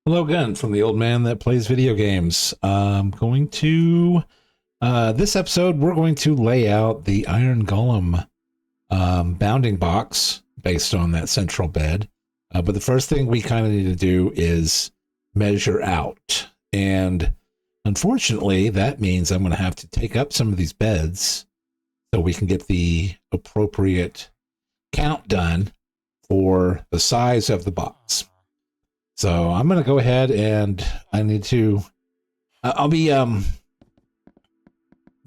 Hello again from the old man that plays video games. Going to this episode, we're going to lay out the Iron Golem bounding box based on that central bed. But the first thing we kind of need to do is measure out. And unfortunately, that means I'm going to have to take up some of these beds so we can get the appropriate count done for the size of the box. So I'm going to go ahead and I need to, I'll be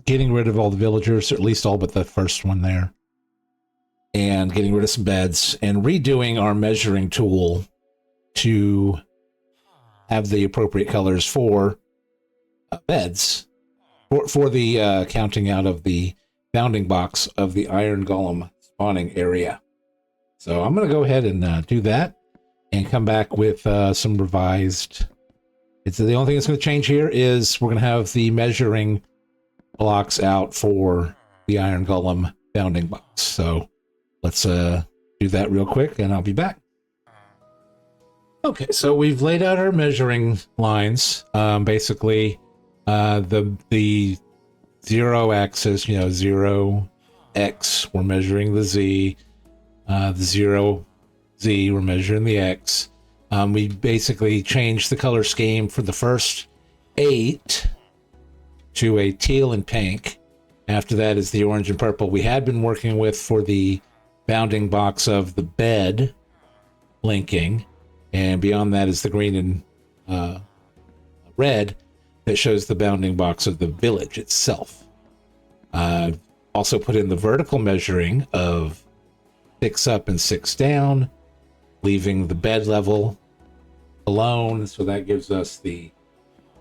getting rid of all the villagers, or at least all but the first one there, and getting rid of some beds and redoing our measuring tool to have the appropriate colors for beds for the counting out of the bounding box of the Iron Golem spawning area. So I'm going to go ahead and do that and come back with some revised. It's the only thing that's going to change here is we're going to have the measuring blocks out for the Iron Golem bounding box. So let's do that real quick and I'll be back. Okay, so we've laid out our measuring lines. Basically, the zero axis, 0x, we're measuring the z. The 0z, we're measuring the x. We basically changed the color scheme for the first 8 to a teal and pink. After that is the orange and purple we had been working with for the bounding box of the bed linking. And beyond that is the green and red that shows the bounding box of the village itself. Also put in the vertical measuring of 6 up and 6 down, leaving the bed level alone. So that gives us the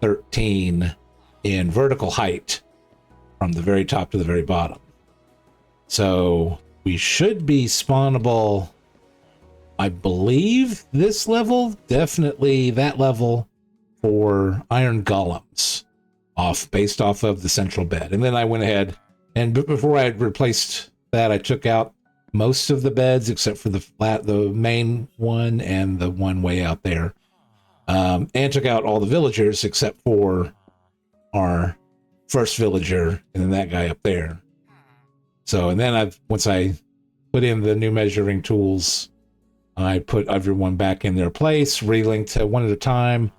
13 in vertical height from the very top to the very bottom. So we should be spawnable, I believe, this level, definitely that level for iron golems based off of the central bed. And then I went ahead and before I had replaced that, I took out most of the beds except for the main one and the one way out there, and took out all the villagers except for our first villager and then that guy up there. So, and then once I put in the new measuring tools, I put everyone back in their place, relinked one at a time.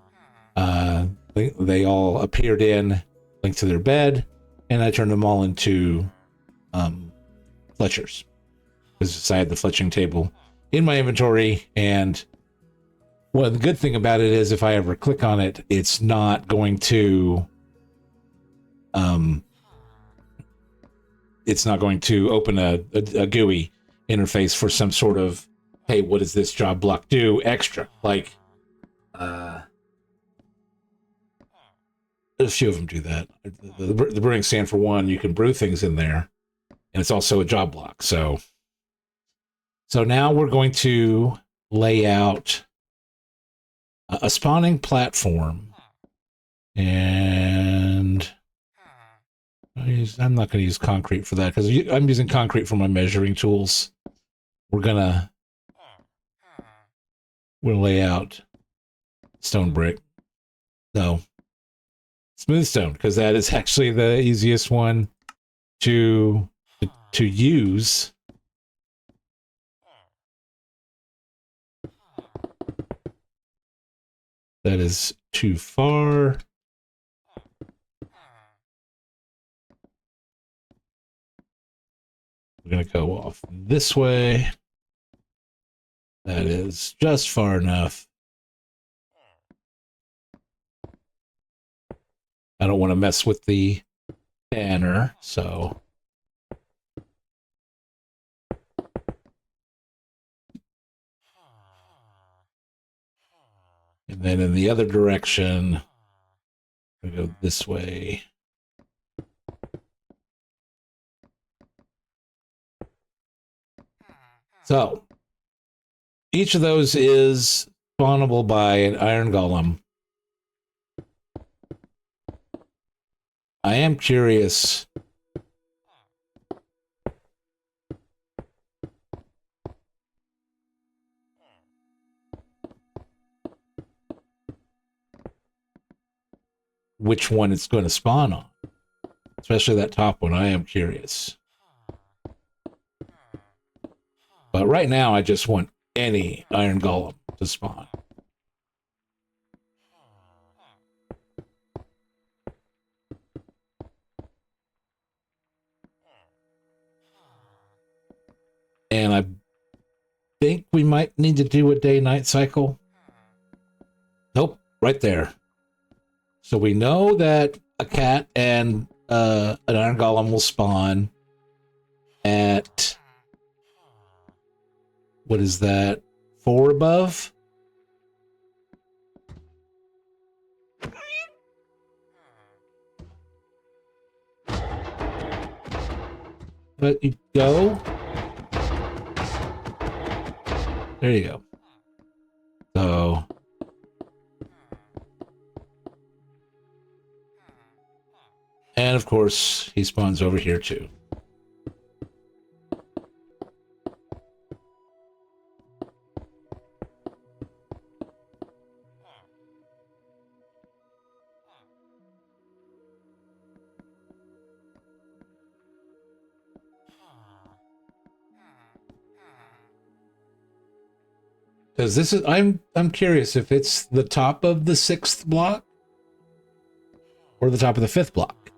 They all appeared linked to their bed, and I turned them all into fletchers. Because I had the fletching table in my inventory, and well, the good thing about it is if I ever click on it, it's not going to open a GUI interface for some sort of, hey, what does this job block do extra? Like a few of them do that. The brewing stand, for one, you can brew things in there, and it's also a job block. So now we're going to lay out a spawning platform, and I'm not going to use concrete for that because I'm using concrete for my measuring tools. We'll lay out stone brick. No, smooth stone, because that is actually the easiest one to use. That is too far. We're going to go off this way. That is just far enough. I don't want to mess with the banner, so. And then in the other direction, we go this way. So each of those is spawnable by an iron golem. I am curious which one it's going to spawn on. Especially that top one. I am curious. But right now, I just want any iron golem to spawn. And I think we might need to do a day-night cycle. Nope, right there. So we know that a cat and an iron golem will spawn at, what is that, 4 above? But you go. There you go. So and of course he spawns over here too. Because this is, I'm curious if it's the top of the 6th block or the top of the 5th block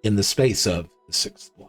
in the space of the 6th block.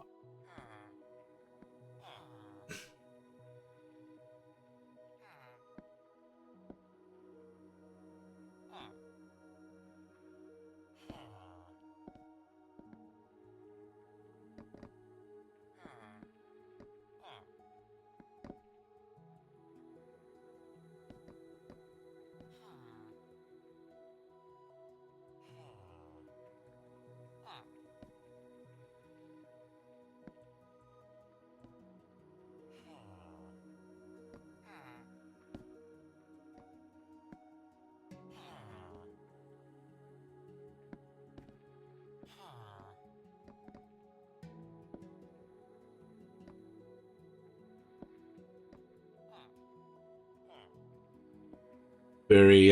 Very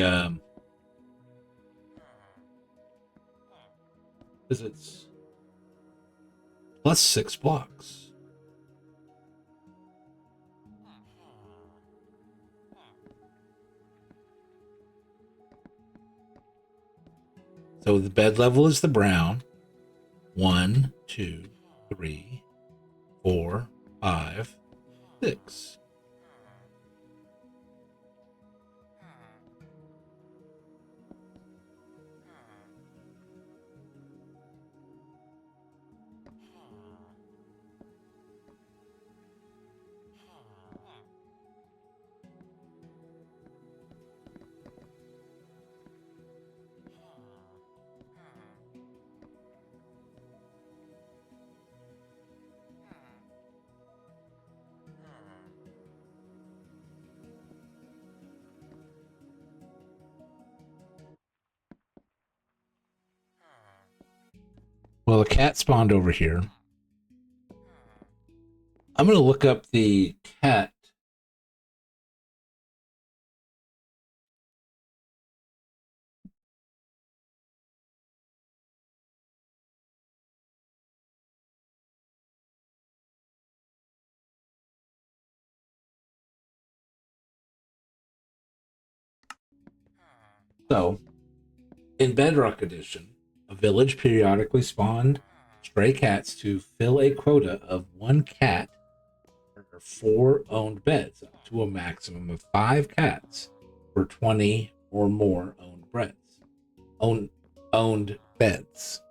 visits plus 6 blocks. So the bed level is the brown. 1, 2, 3, 4, 5, 6. Well, a cat spawned over here. I'm going to look up the cat. So, in Bedrock Edition, a village periodically spawned stray cats to fill a quota of 1 cat per 4 owned beds, up to a maximum of 5 cats for 20 or more owned beds. Owned beds.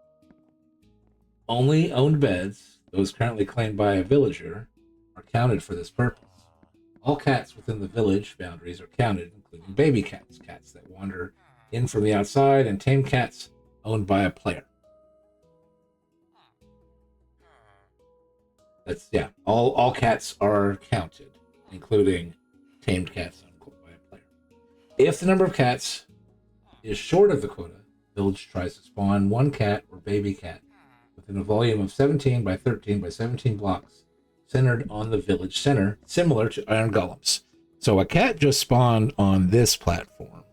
Only owned beds, those currently claimed by a villager, are counted for this purpose. All cats within the village boundaries are counted, including baby cats, cats that wander in from the outside, and tame cats owned by a player. That's, yeah, all cats are counted, including tamed cats owned by a player. If the number of cats is short of the quota, the village tries to spawn 1 cat or baby cat within a volume of 17 by 13 by 17 blocks centered on the village center, similar to iron golems. So a cat just spawned on this platform.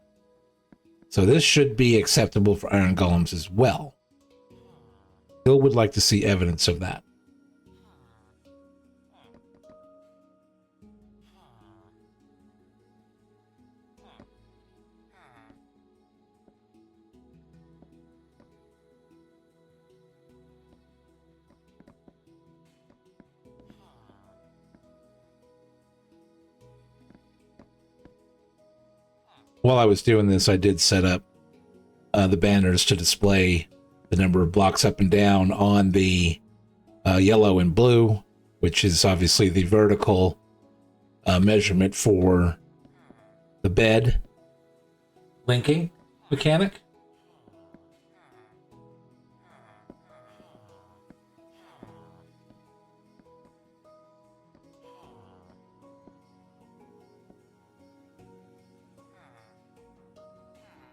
So this should be acceptable for iron golems as well. still would like to see evidence of that. While I was doing this, I did set up the banners to display the number of blocks up and down on the yellow and blue, which is obviously the vertical measurement for the bed linking mechanic.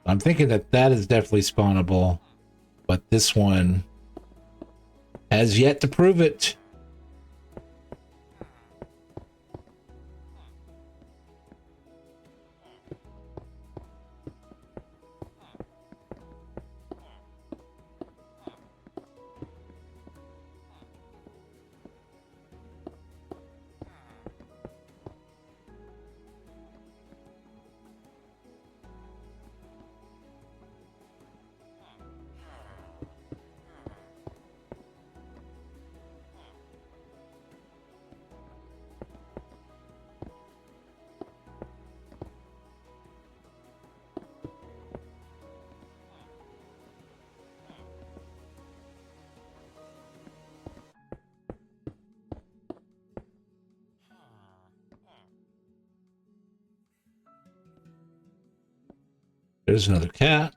I'm thinking that that is definitely spawnable, but this one has yet to prove it. There's another cat.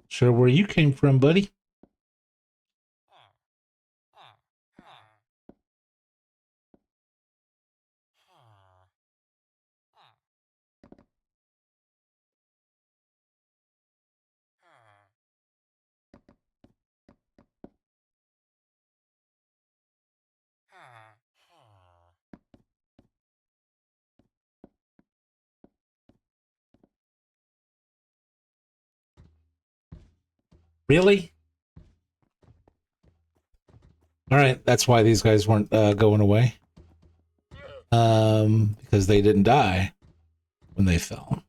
Sure, where you came from, buddy. Really? All right, that's why these guys weren't going away. Because they didn't die when they fell.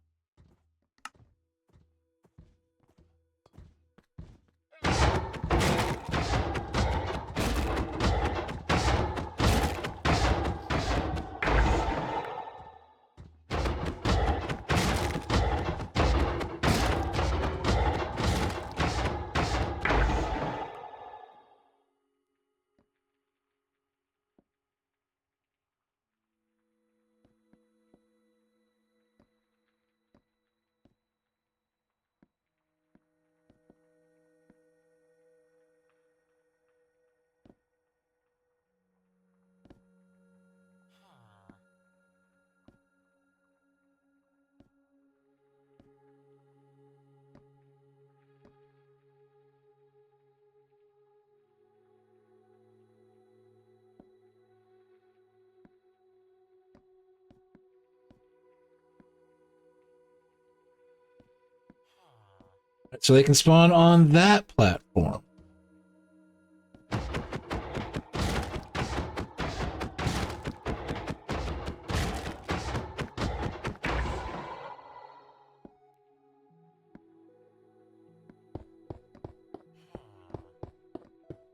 So they can spawn on that platform.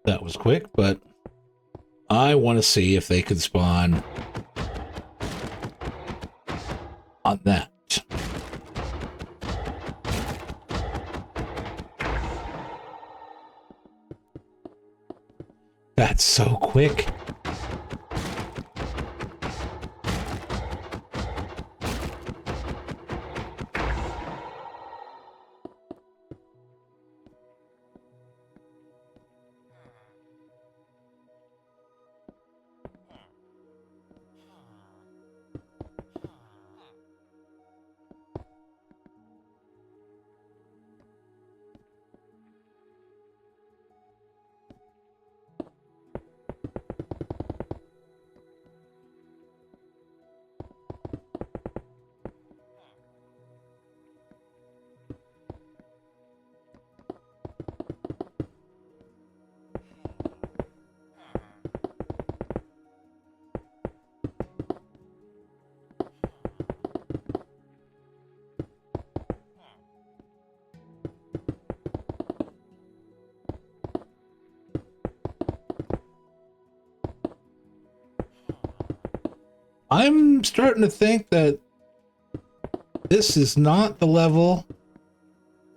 That was quick, but I want to see if they could spawn on that. That's so quick. I'm starting to think that this is not the level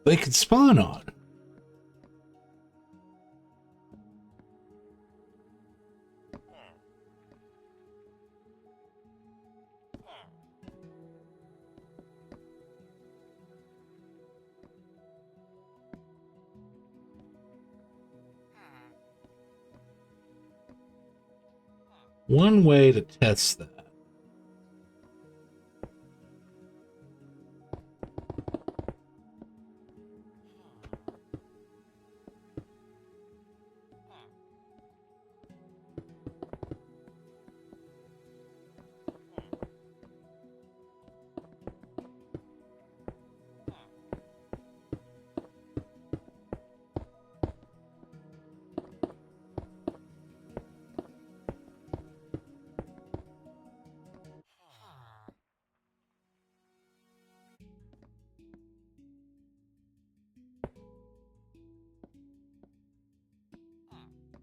they could spawn on. One way to test that.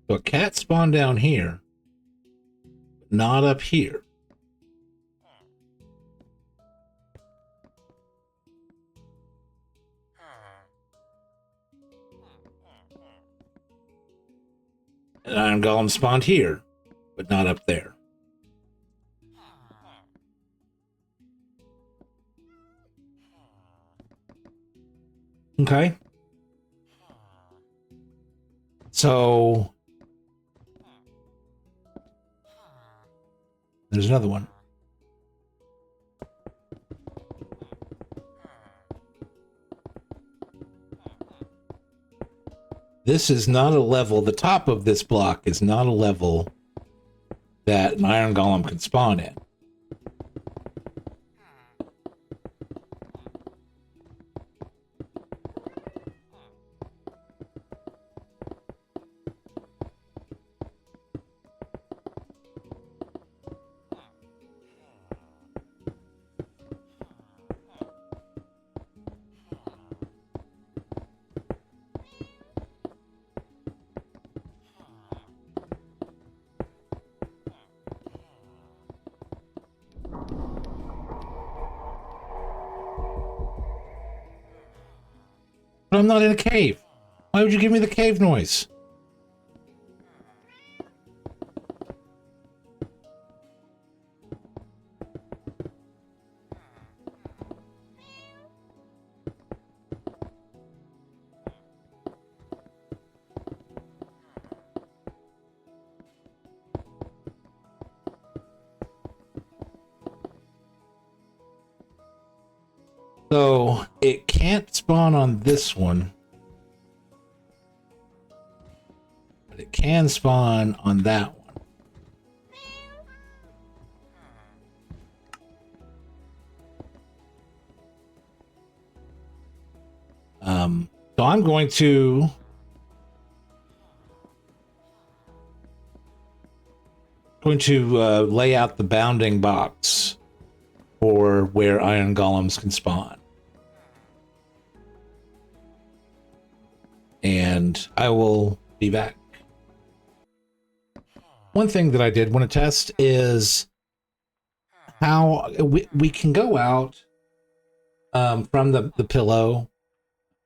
So a cat spawned down here, not up here. An iron golem spawned here, but not up there. Okay. So there's another one. This is not a level. The top of this block is not a level that an iron golem can spawn in. But I'm not in a cave. Why would you give me the cave noise? So it can't spawn on this one, but it can spawn on that one. So I'm going to lay out the bounding box for where iron golems can spawn. And I will be back. one thing that I did want to test is how we can go out from the pillow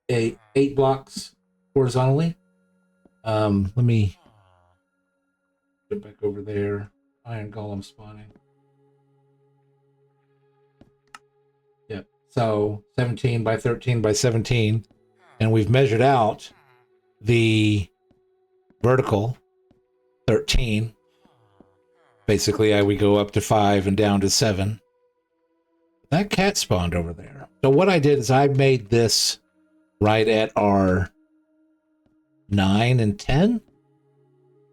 8 blocks horizontally. Let me get back over there. Iron golem spawning. Yep. So 17 by 13 by 17. And we've measured out the vertical 13. Basically, we go up to 5 and down to 7. That cat spawned over there. So what I did is I made this right at our 9 and 10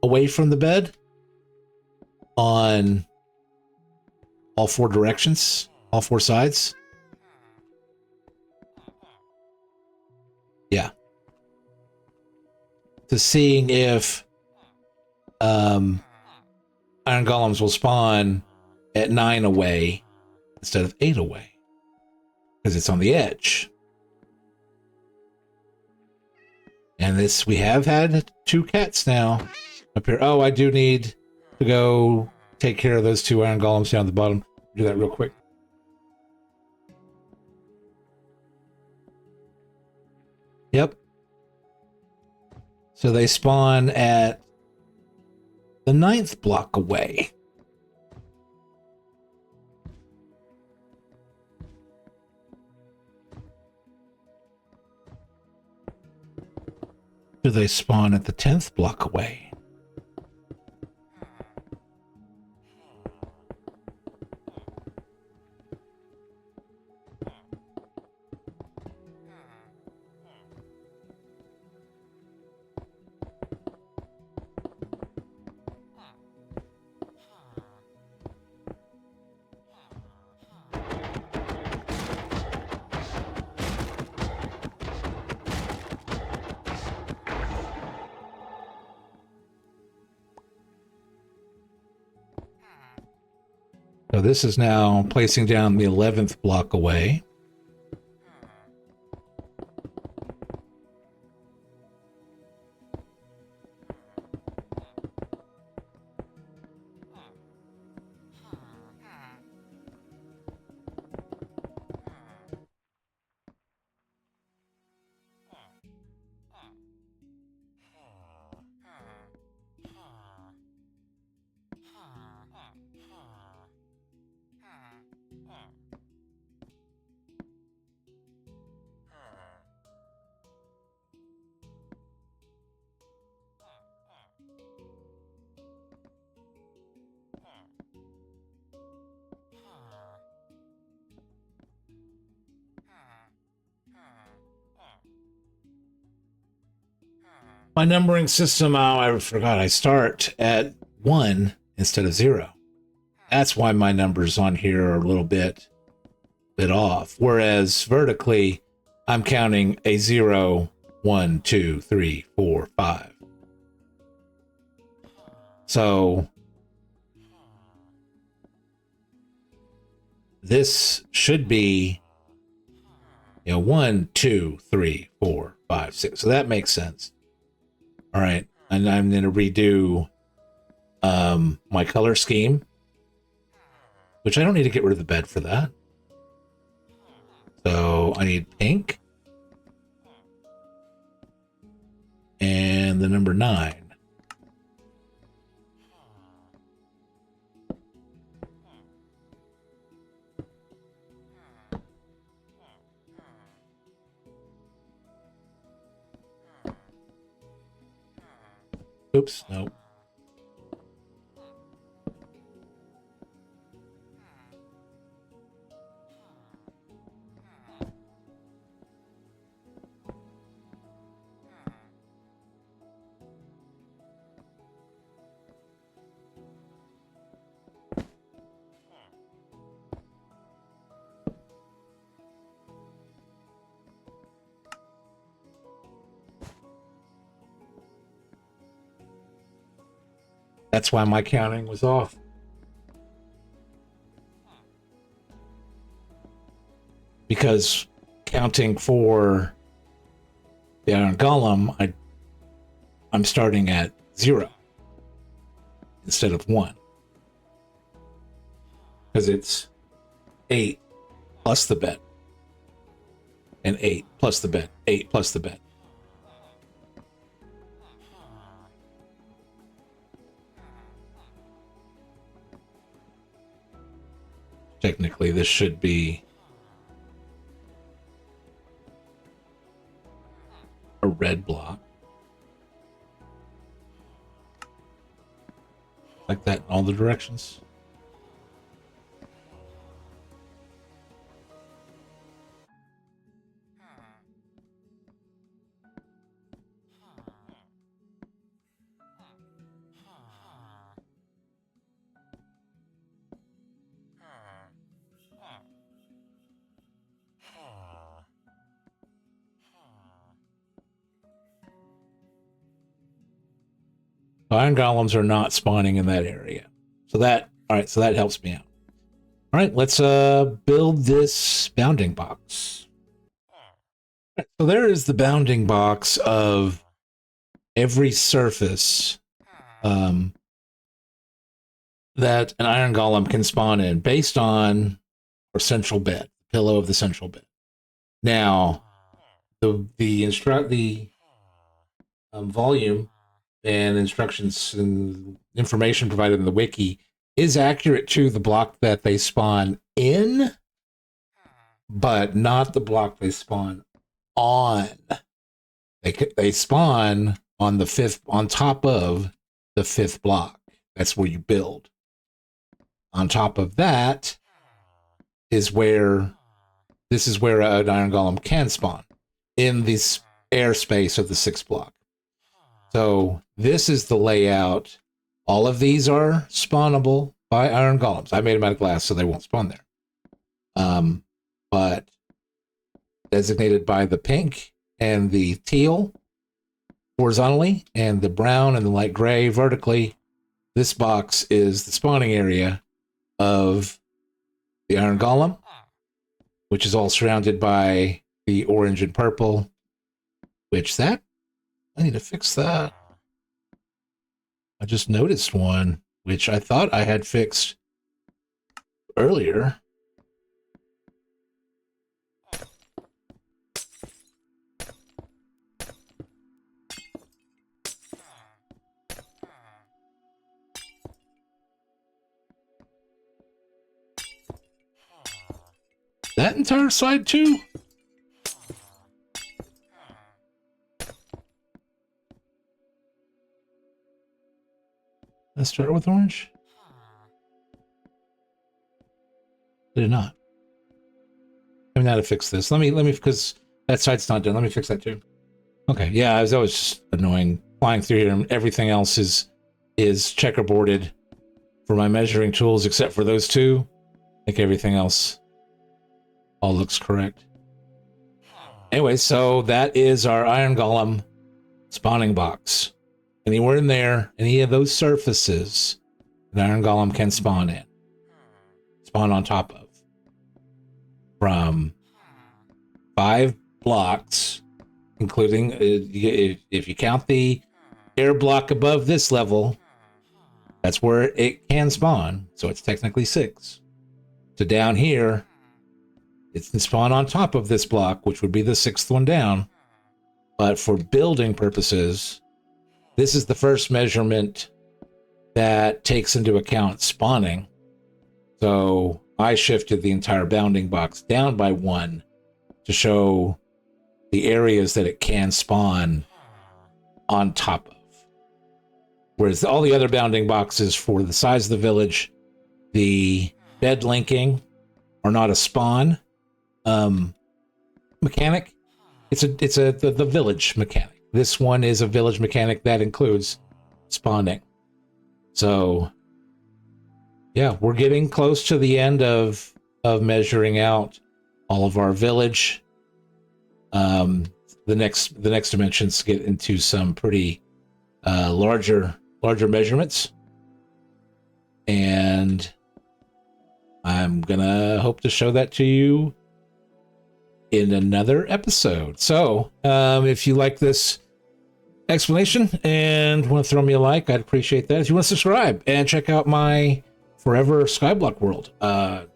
away from the bed on all 4 directions, all 4 sides. Yeah. To seeing if iron golems will spawn at 9 away instead of 8 away, because it's on the edge. And this, we have had 2 cats now up here. Oh, I do need to go take care of those 2 iron golems down at the bottom. Do that real quick. Yep. So they spawn at the 9th block away. Do they spawn at the 10th block away? So this is now placing down the 11th block away. My numbering system, I forgot, I start at 1 instead of 0. That's why my numbers on here are a little bit off. Whereas vertically, I'm counting a 0, 1, 2, 3, 4, 5. So this should be, 1, 2, 3, 4, 5, 6. So that makes sense. All right, and I'm going to redo my color scheme, which I don't need to get rid of the bed for that. So I need pink and the number 9. Oops, no. That's why my counting was off. Because counting for the iron golem, I'm starting at 0. instead of 1. Because it's 8 plus the bed. And 8 plus the bed. 8 plus the bed. Technically, this should be a red block. Like that in all the directions. Iron golems are not spawning in that area. So that, all right, so that helps me out. All right, let's build this bounding box. So there is the bounding box of every surface that an iron golem can spawn in based on our central bed, pillow of the central bed. Now, the volume and instructions and information provided in the wiki is accurate to the block that they spawn in, but not the block they spawn on. They spawn on the 5th, on top of the 5th block. That's where you build. On top of that is where this is where an iron golem can spawn, in this airspace of the 6th block. So this is the layout. All of these are spawnable by iron golems. I made them out of glass, so they won't spawn there. But designated by the pink and the teal horizontally, and the brown and the light gray vertically, this box is the spawning area of the iron golem, which is all surrounded by the orange and purple, which I need to fix that. I just noticed one, which I thought I had fixed earlier. That entire side too? Let's start with orange. Did it not? I mean, how to fix this. Let me, because that side's not done. Let me fix that too. Okay, yeah, that was just annoying. Flying through here, and everything else is checkerboarded for my measuring tools, except for those two. I think everything else all looks correct. Anyway, so that is our iron golem spawning box. Anywhere in there, any of those surfaces, an iron golem can spawn in. Spawn on top of. From 5 blocks, including, if you count the air block above this level, that's where it can spawn. So it's technically 6. So down here, it can spawn on top of this block, which would be the 6th one down. But for building purposes, this is the first measurement that takes into account spawning. So I shifted the entire bounding box down by 1 to show the areas that it can spawn on top of. Whereas all the other bounding boxes for the size of the village, the bed linking, are not a spawn mechanic. It's the village mechanic. This one is a village mechanic that includes spawning. So yeah, we're getting close to the end of measuring out all of our village. The next dimensions get into some pretty larger measurements, and I'm gonna hope to show that to you in another episode. So if you like this explanation and want to throw me a like, I'd appreciate that. If you want to subscribe and check out my Forever Skyblock world, that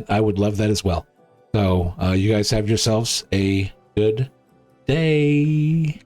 I would love that as well. So you guys have yourselves a good day.